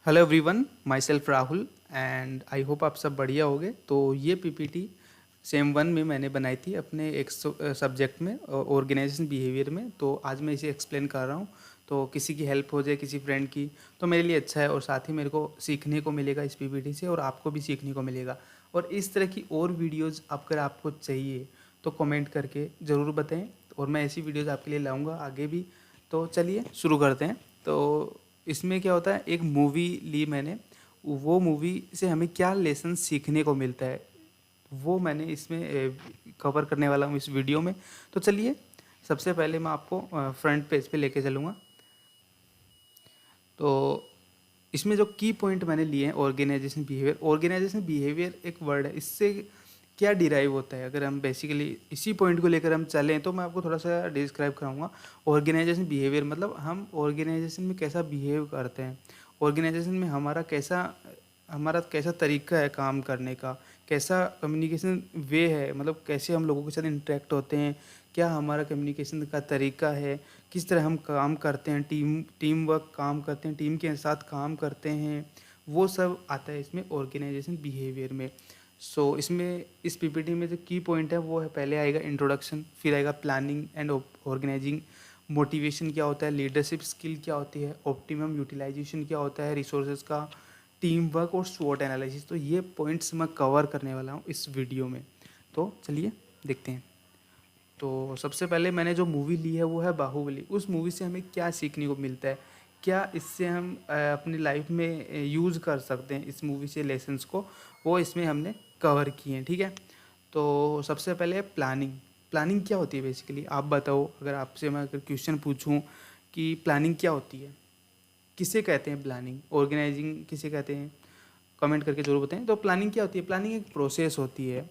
Hello everyone, my self Rahul and I hope आप सब बढ़िया होगे। तो ये पीपीटी सेम वन में मैंने बनाई थी अपने एक सब्जेक्ट में, ऑर्गेनाइजेशन बिहेवियर में। तो आज मैं इसे एक्सप्लेन कर रहा हूँ, तो किसी की हेल्प हो जाए, किसी फ्रेंड की, तो मेरे लिए अच्छा है और साथ ही मेरे को सीखने को मिलेगा इस पीपीटी से और आपको भी सीखने को मिलेगा। और इस तरह की और वीडियोज़ अगर आपको चाहिए तो कमेंट करके ज़रूर बताएं और मैं ऐसी वीडियोज़ आपके लिए लाऊँगा आगे भी। तो चलिए शुरू करते हैं। तो इसमें क्या होता है, एक मूवी ली मैंने, वो मूवी से हमें क्या लेसन सीखने को मिलता है वो मैंने इसमें कवर करने वाला हूँ इस वीडियो में। तो चलिए, सबसे पहले मैं आपको फ्रंट पेज पे लेके चलूँगा। तो इसमें जो की पॉइंट मैंने लिए हैं, ऑर्गेनाइजेशन बिहेवियर एक वर्ड है, इससे क्या डिराइव होता है। अगर हम बेसिकली इसी पॉइंट को लेकर हम चलें तो मैं आपको थोड़ा सा डिस्क्राइब कराऊंगा। ऑर्गेनाइजेशन बिहेवियर मतलब हम ऑर्गेनाइजेशन में कैसा बिहेव करते हैं, ऑर्गेनाइजेशन में हमारा कैसा तरीका है काम करने का, कैसा कम्युनिकेशन वे है, मतलब कैसे हम लोगों के साथ इंटरेक्ट होते हैं, क्या हमारा कम्युनिकेशन का तरीका है, किस तरह हम काम करते हैं, टीम वर्क काम करते हैं, टीम के साथ काम करते हैं, वो सब आता है इसमें ऑर्गेनाइजेशन बिहेवियर में। इसमें इस पीपीटी में जो की पॉइंट है वो है, पहले आएगा इंट्रोडक्शन, फिर आएगा प्लानिंग एंड ऑर्गेनाइजिंग, मोटिवेशन क्या होता है, लीडरशिप स्किल क्या होती है, ऑप्टिमम यूटिलाइजेशन क्या होता है रिसोर्सेज का, टीम वर्क और स्वॉट एनालिसिस। तो ये पॉइंट्स मैं कवर करने वाला हूँ इस वीडियो में। तो चलिए देखते हैं। तो सबसे पहले मैंने जो मूवी ली है वो है बाहुबली। उस मूवी से हमें क्या सीखने को मिलता है, क्या इससे हम अपनी लाइफ में यूज़ कर सकते हैं इस मूवी से लेसन्स को, वो इसमें हमने कवर किए हैं। ठीक है। तो सबसे पहले प्लानिंग। प्लानिंग क्या होती है बेसिकली, आप बताओ। अगर आपसे मैं अगर क्वेश्चन पूछूं कि प्लानिंग क्या होती है, किसे कहते हैं प्लानिंग, ऑर्गेनाइजिंग किसे कहते हैं, कमेंट करके ज़रूर बताएं। तो प्लानिंग क्या होती है, प्लानिंग एक प्रोसेस होती है।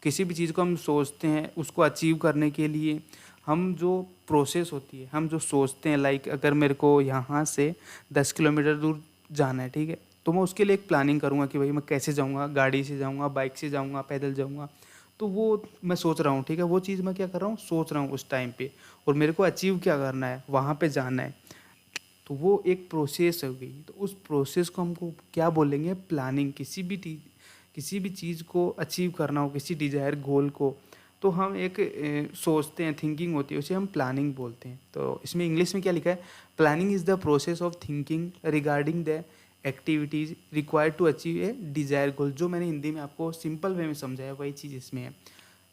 किसी भी चीज़ को हम सोचते हैं, उसको अचीव करने के लिए हम जो प्रोसेस होती है, हम जो सोचते हैं, लाइक अगर मेरे को यहाँ से 10 किलोमीटर दूर जाना है, ठीक है, तो मैं उसके लिए एक प्लानिंग करूँगा कि भाई मैं कैसे जाऊँगा, गाड़ी से जाऊँगा, बाइक से जाऊँगा, पैदल जाऊँगा। तो वो मैं सोच रहा हूँ, ठीक है, वो चीज़ मैं क्या कर रहा हूँ, सोच रहा हूँ उस टाइम पे, और मेरे को अचीव क्या करना है, वहाँ पे जाना है। तो वो एक प्रोसेस हो गई। तो उस प्रोसेस को हमको क्या बोलेंगे, प्लानिंग। किसी भी चीज़ को अचीव करना हो, किसी डिज़ायर गोल को, तो हम एक सोचते हैं, थिंकिंग होती है, उसे हम प्लानिंग बोलते हैं। तो इसमें इंग्लिश में क्या लिखा है, planning is the process of thinking regarding the activities required to achieve a desire goal. जो मैंने हिंदी में आपको सिंपल वे में समझाया वही चीज़ इसमें है।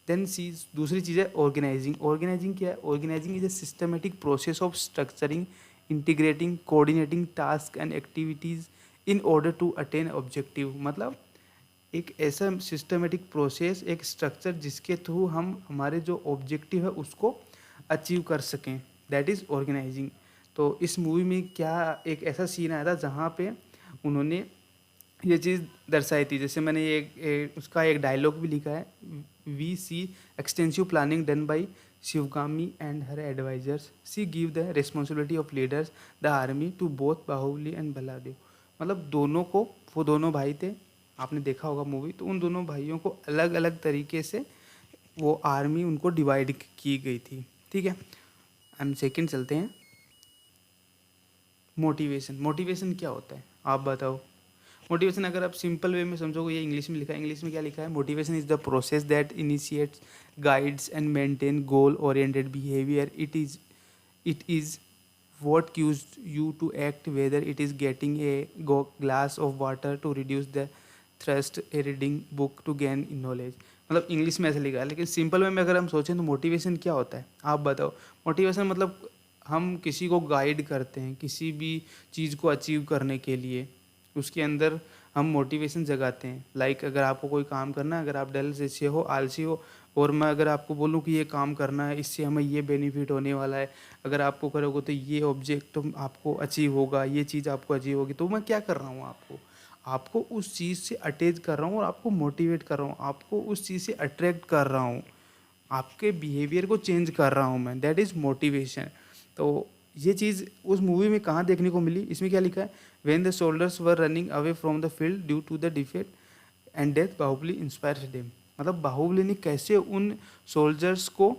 देन चीज दूसरी चीज़ है ऑर्गेनाइजिंग। ऑर्गेनाइजिंग क्या है, organising is a systematic process of structuring, integrating, coordinating task and activities in order to attain objective. मतलब एक ऐसा सिस्टमेटिक प्रोसेस, एक स्ट्रक्चर जिसके थ्रू हम हमारे जो ऑब्जेक्टिव है उसको अचीव कर सकें, दैट इज़ ऑर्गेनाइजिंग। तो इस मूवी में क्या, एक ऐसा सीन आया था जहाँ पे उन्होंने ये चीज़ दर्शाई थी। जैसे मैंने उसका एक डायलॉग भी लिखा है, we see extensive planning done by Shivagami and her advisers, she give the responsibility of leaders the army to both Baahubali and Baladeva. मतलब दोनों को, वो दोनों भाई थे, आपने देखा होगा मूवी, तो उन दोनों भाइयों को अलग अलग तरीके से वो आर्मी उनको डिवाइड की गई थी। ठीक है, हम सेकंड चलते हैं। मोटिवेशन। मोटिवेशन क्या होता है आप बताओ। मोटिवेशन अगर आप सिंपल वे में समझोगे, ये इंग्लिश में लिखा है, इंग्लिश में क्या लिखा है, motivation is the process that initiates, guides and maintain goal oriented behaviour. It is what cues you to act, whether it is getting a glass of water to reduce the thirst, a reading book to gain knowledge। मतलब English में ऐसे लिखा है, लेकिन simple way में अगर हम सोचें तो मोटिवेशन क्या होता है आप बताओ। मोटिवेशन मतलब हम किसी को गाइड करते हैं किसी भी चीज़ को अचीव करने के लिए, उसके अंदर हम मोटिवेशन जगाते हैं। लाइक अगर आपको कोई काम करना है, अगर आप डल से हो, आलसी हो, और मैं अगर आपको बोलूँ कि ये काम करना है, इससे हमें ये बेनिफिट होने वाला है, अगर आपको करोगे तो ये ऑब्जेक्ट आपको अचीव होगा, ये चीज़ आपको अचीव होगी, तो मैं क्या कर रहा हूँ, आपको आपको उस चीज़ से अटैच कर रहा हूँ और आपको मोटिवेट कर रहा हूँ, आपको उस चीज़ से अट्रैक्ट कर रहा हूँ, आपके बिहेवियर को चेंज कर रहा हूँ मैं, दैट इज़ मोटिवेशन। तो ये चीज़ उस मूवी में कहाँ देखने को मिली, इसमें क्या लिखा है, when the soldiers were running away from the field due to the defect and death, Baahubali inspires them. मतलब बाहुबली ने कैसे उन सोल्जर्स को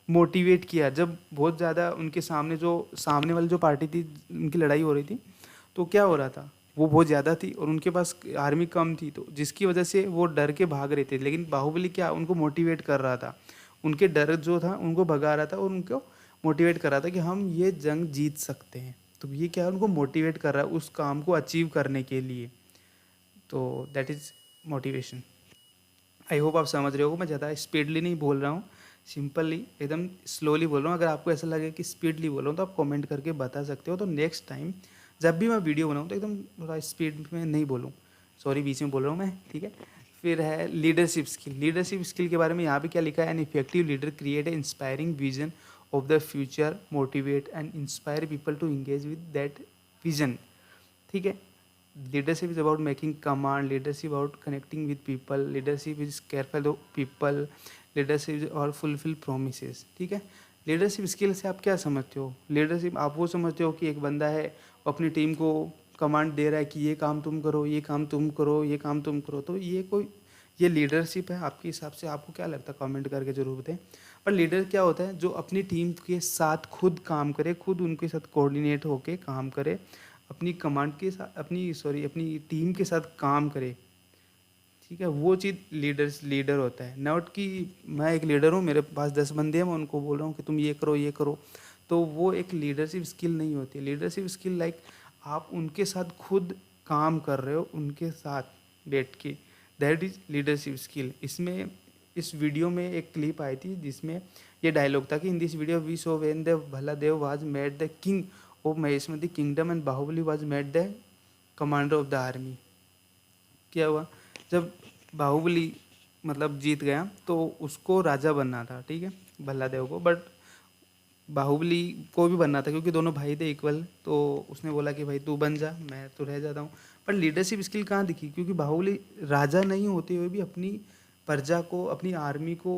मोटिवेट किया, जब बहुत ज़्यादा उनके सामने जो सामने वाली जो पार्टी थी, उनकी लड़ाई हो रही थी, तो क्या हो रहा था, वो बहुत ज़्यादा थी और उनके पास आर्मी कम थी, तो जिसकी वजह से वो डर के भाग रहे थे। लेकिन बाहुबली क्या उनको मोटिवेट कर रहा था, उनके डर जो था उनको भगा रहा था और उनको मोटिवेट कर रहा था कि हम ये जंग जीत सकते हैं। तो ये क्या है, उनको मोटिवेट कर रहा है उस काम को अचीव करने के लिए। तो that is motivation. I hope आप समझ रहे हो, मैं ज़्यादा स्पीडली नहीं बोल रहा हूँ, सिंपली एकदम स्लोली बोल रहा हूँ। अगर आपको ऐसा लगे कि स्पीडली बोल रहा हूँ तो आप कमेंट करके बता सकते हो, तो नेक्स्ट टाइम जब भी मैं वीडियो बनाऊँ तो एकदम थोड़ा स्पीड में नहीं बोलूँ। सॉरी, बीच में बोल रहा हूँ मैं, ठीक है। फिर है लीडरशिप स्किल। लीडरशिप स्किल के बारे में यहाँ पे क्या लिखा है, an effective leader create a inspiring vision of the future, motivate and inspire people to engage with that vision, ठीक है। Leadership is about making command, leadership about connecting with people, leadership is careful of people, leadership is और fulfill promises, ठीक है। Leadership skill से आप क्या समझते हो? लीडरशिप आप वो समझते हो कि एक बंदा है, वो अपनी टीम को कमांड दे रहा है कि ये काम तुम करो, ये काम तुम करो, ये काम तुम करो, तो ये लीडरशिप है आपके हिसाब से? आपको क्या लगता है, कमेंट करके जरूर बताएं। और लीडर क्या होता है, जो अपनी टीम के साथ खुद काम करे, खुद उनके साथ कोऑर्डिनेट होके काम करे, अपनी कमांड के साथ अपनी टीम के साथ काम करे, ठीक है। वो चीज़ लीडर होता है। नॉट कि मैं एक लीडर हूँ, मेरे पास 10 बंदे हैं, मैं उनको बोल रहा हूँ कि तुम ये करो ये करो, तो वो एक लीडरशिप स्किल नहीं होती। लीडरशिप स्किल लाइक आप उनके साथ खुद काम कर रहे हो, उनके साथ बैठ के, दैट इज़ लीडरशिप स्किल। इसमें इस वीडियो में एक क्लिप आई थी जिसमें ये डायलॉग था कि in this video we saw when the Bhallaladeva was made the king of Mahishmati kingdom and Baahubali was made the commander of the army. क्या हुआ, जब बाहुबली मतलब जीत गया तो उसको राजा बनना था, ठीक है, भल्लादेव को। बट बाहुबली को भी बनना था क्योंकि दोनों भाई थे इक्वल, तो उसने बोला कि भाई तू बन जा, मैं तो रह जाता हूँ। पर लीडरशिप स्किल कहाँ दिखी, क्योंकि बाहुबली राजा नहीं होते हुए भी अपनी प्रजा को, अपनी आर्मी को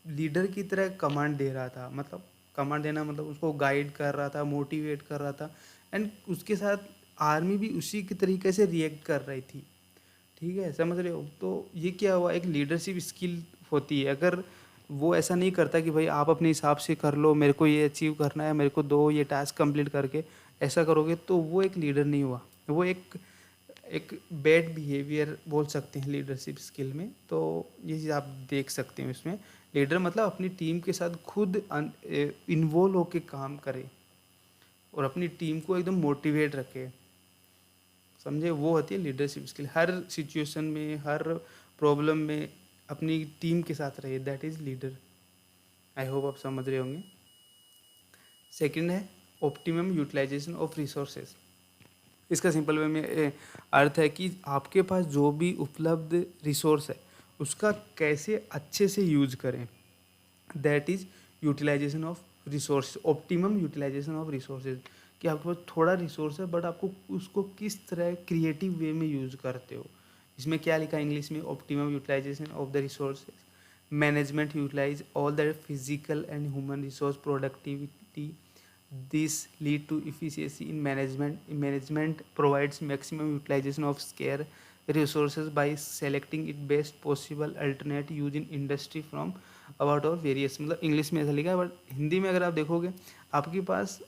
लीडर की तरह कमांड दे रहा था। मतलब कमांड देना मतलब उसको गाइड कर रहा था, मोटिवेट कर रहा था, एंड उसके साथ आर्मी भी उसी के तरीके से रिएक्ट कर रही थी, ठीक है, समझ रहे हो। तो ये क्या हुआ, एक लीडरशिप स्किल होती है। अगर वो ऐसा नहीं करता कि भाई आप अपने हिसाब से कर लो, मेरे को ये अचीव करना है, मेरे को दो ये टास्क कंप्लीट करके, ऐसा करोगे तो वो एक लीडर नहीं हुआ, वो एक एक बैड बिहेवियर बोल सकते हैं लीडरशिप स्किल में। तो ये चीज़ आप देख सकते हो इसमें। लीडर मतलब अपनी टीम के साथ खुद इन्वॉल्व होके काम करे और अपनी टीम को एकदम मोटिवेट रखे, समझे, वो होती है लीडरशिप स्किल। हर सिचुएशन में, हर प्रॉब्लम में अपनी टीम के साथ रहे, that is leader. I hope आप समझ रहे होंगे। सेकंड है ऑप्टिमम यूटिलाइजेशन ऑफ रिसोर्सेज। इसका सिंपल वे में अर्थ है कि आपके पास जो भी उपलब्ध रिसोर्स है उसका कैसे अच्छे से यूज करें, that is utilisation of resource, optimum utilisation of resources. कि आपके पास थोड़ा रिसोर्स है बट आपको उसको किस तरह क्रिएटिव वे में यूज़ करते हो। इसमें क्या लिखा है इंग्लिश में, optimum utilisation of the resources, management utilise all the physical and human resource productivity, this lead to efficiency in management provides maximum utilization of scarce resources by selecting it best possible alternate use in industry from about और various, मतलब English में ऐसा लिखा है but Hindi में अगर आप देखोगे, आपके पास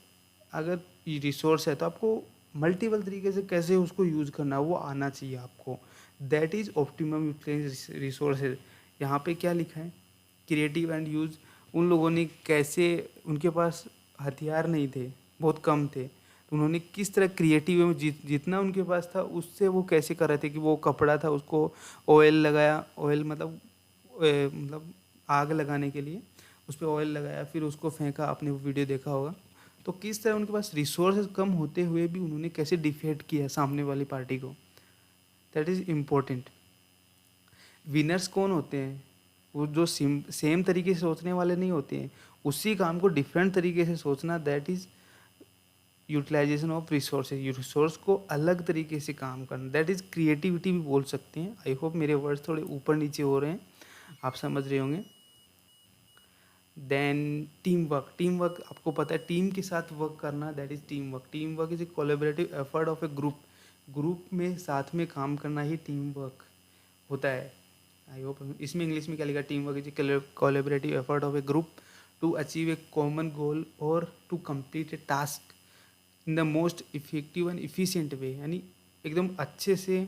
अगर रिसोर्स है तो आपको मल्टीपल तरीके से कैसे उसको यूज़ करना है वो आना चाहिए आपको, that is optimum utilise resources. यहाँ पे क्या लिखा है, क्रिएटिव एंड यूज़, उन लोगों ने कैसे, उनके पास हथियार नहीं थे, बहुत कम थे, तो उन्होंने किस तरह क्रिएटिव में जितना उनके पास था उससे वो कैसे कर रहे थे कि वो कपड़ा था उसको ऑयल लगाया, ऑयल मतलब मतलब आग लगाने के लिए उस पर ऑयल लगाया, फिर उसको फेंका, आपने वो वीडियो देखा होगा। तो किस तरह उनके पास रिसोर्सेज कम होते हुए भी उन्होंने कैसे डिफेट किया सामने वाली पार्टी को, दैट इज़ इम्पोर्टेंट। विनर्स कौन होते हैं, वो जो सेम तरीके से सोचने वाले नहीं होते हैं, उसी काम को डिफरेंट तरीके से सोचना, that is utilisation of resources. Resource को अलग तरीके से काम करना, दैट इज़ क्रिएटिविटी भी बोल सकते हैं। आई होप मेरे वर्ड्स थोड़े ऊपर नीचे हो रहे हैं, आप समझ रहे होंगे। Then team work, team work आपको पता है टीम के साथ वर्क करना, that is team work. Team work is a collaborative effort of a group, group में साथ में काम करना ही टीम वर्क होता है। आई होप इसमें इंग्लिश में क्या लिखा, team work is collaborative effort of a group to achieve a common goal और to complete a task in the most effective and efficient way. यानी एकदम अच्छे से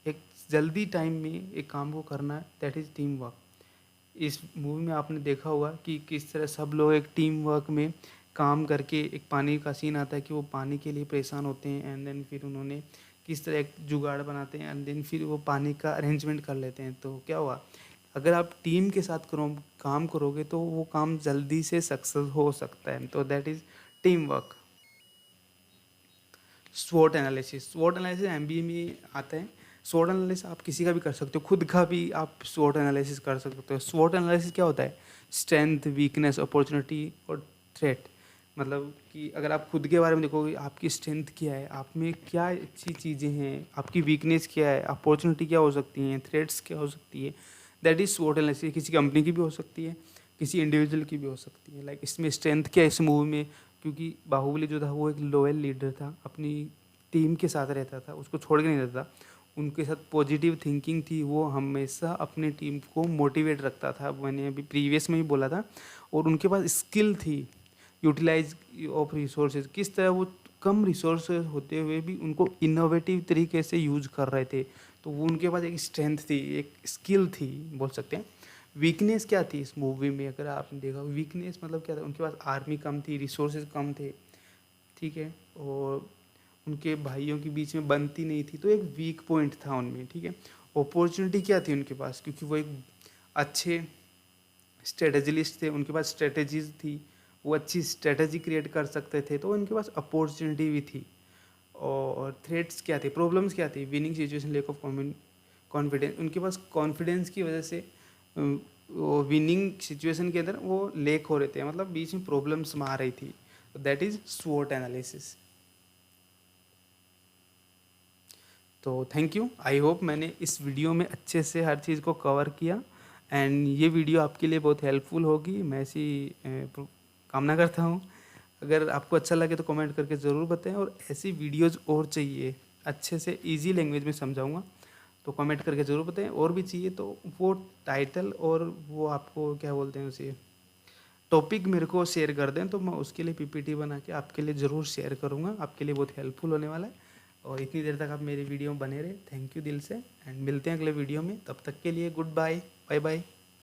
एक जल्दी टाइम में एक काम को करना, दैट इज़ टीम वर्क। इस मूवी में आपने देखा होगा कि किस तरह सब लोग एक टीम वर्क में काम करके, एक पानी का सीन आता है कि वो पानी के लिए परेशान होते हैं एंड देन फिर उन्होंने किस तरह एक जुगाड़ बनाते हैं एंड देन फिर वो पानी का अरेंजमेंट कर लेते हैं। तो क्या हुआ, अगर आप टीम के साथ काम करोगे तो वो काम जल्दी से सक्सेस हो सकता है। तो that is team work. स्वॉट analysis, स्वॉट analysis MBA में आता है। स्वॉट एनालिसिस आप किसी का भी कर सकते हो, खुद का भी आप स्वॉट एनालिसिस कर सकते हो। स्वॉट एनालिसिस क्या होता है, स्ट्रेंथ, वीकनेस, अपॉर्चुनिटी और थ्रेट। मतलब कि अगर आप खुद के बारे में देखोगे, आपकी स्ट्रेंथ क्या है, आप में क्या अच्छी चीज़ें हैं, आपकी वीकनेस क्या है, अपॉर्चुनिटी क्या हो सकती हैं, थ्रेट्स क्या हो सकती है, दैट इज़ स्वॉट एनालिसिस। किसी कंपनी की भी हो सकती है, किसी इंडिविजुअल की भी हो सकती है। लाइक इसमें स्ट्रेंथ क्या है इस मूवी में, क्योंकि बाहुबली जो था वो एक लॉयल लीडर था, अपनी टीम के साथ रहता था, उसको छोड़ के नहीं रहता था, उनके साथ पॉजिटिव थिंकिंग थी, वो हमेशा अपने टीम को मोटिवेट रखता था, मैंने अभी प्रीवियस में भी बोला था। और उनके पास स्किल थी, यूटिलाइज ऑफ रिसोर्सेज, किस तरह वो कम रिसोर्सेज होते हुए भी उनको इनोवेटिव तरीके से यूज कर रहे थे। तो वो उनके पास एक स्ट्रेंथ थी, एक स्किल थी बोल सकते हैं। वीकनेस क्या थी इस मूवी में, अगर आपने देखा, वीकनेस मतलब क्या था, उनके पास आर्मी कम थी, रिसोर्सेज कम थे, ठीक है, और उनके भाइयों के बीच में बनती नहीं थी, तो एक वीक पॉइंट था उनमें, ठीक है। अपॉर्चुनिटी क्या थी उनके पास, क्योंकि वो एक अच्छे स्ट्रेटजिस्ट थे, उनके पास स्ट्रेटजीज थी, वो अच्छी स्ट्रेटजी क्रिएट कर सकते थे, तो उनके पास अपॉर्चुनिटी भी थी। और थ्रेट्स क्या थे, प्रॉब्लम्स क्या थी, winning situation, lake of confidence, उनके पास कॉन्फिडेंस की वजह से वो विनिंग सिचुएशन के अंदर वो लेक हो रहे थे, मतलब बीच में प्रॉब्लम्स आ रही थी। दैट इज़ स्वॉट एनालिसिस। तो थैंक यू, आई होप मैंने इस वीडियो में अच्छे से हर चीज़ को कवर किया एंड ये वीडियो आपके लिए बहुत हेल्पफुल होगी, मैं ऐसी कामना करता हूँ। अगर आपको अच्छा लगे तो कमेंट करके ज़रूर बताएं, और ऐसी वीडियोज़ और चाहिए, अच्छे से इजी लैंग्वेज में समझाऊंगा, तो कमेंट करके ज़रूर बताएं। और भी चाहिए तो वो टाइटल और वो आपको क्या बोलते हैं उसे, टॉपिक मेरे को शेयर कर दें, तो मैं उसके लिए पीपीटी बना के आपके लिए ज़रूर शेयर करूँगा, आपके लिए बहुत हेल्पफुल होने वाला है। और इतनी देर तक आप मेरी वीडियो में बने रहे, थैंक यू दिल से, एंड मिलते हैं अगले वीडियो में, तब तक के लिए गुड बाय, बाय बाय।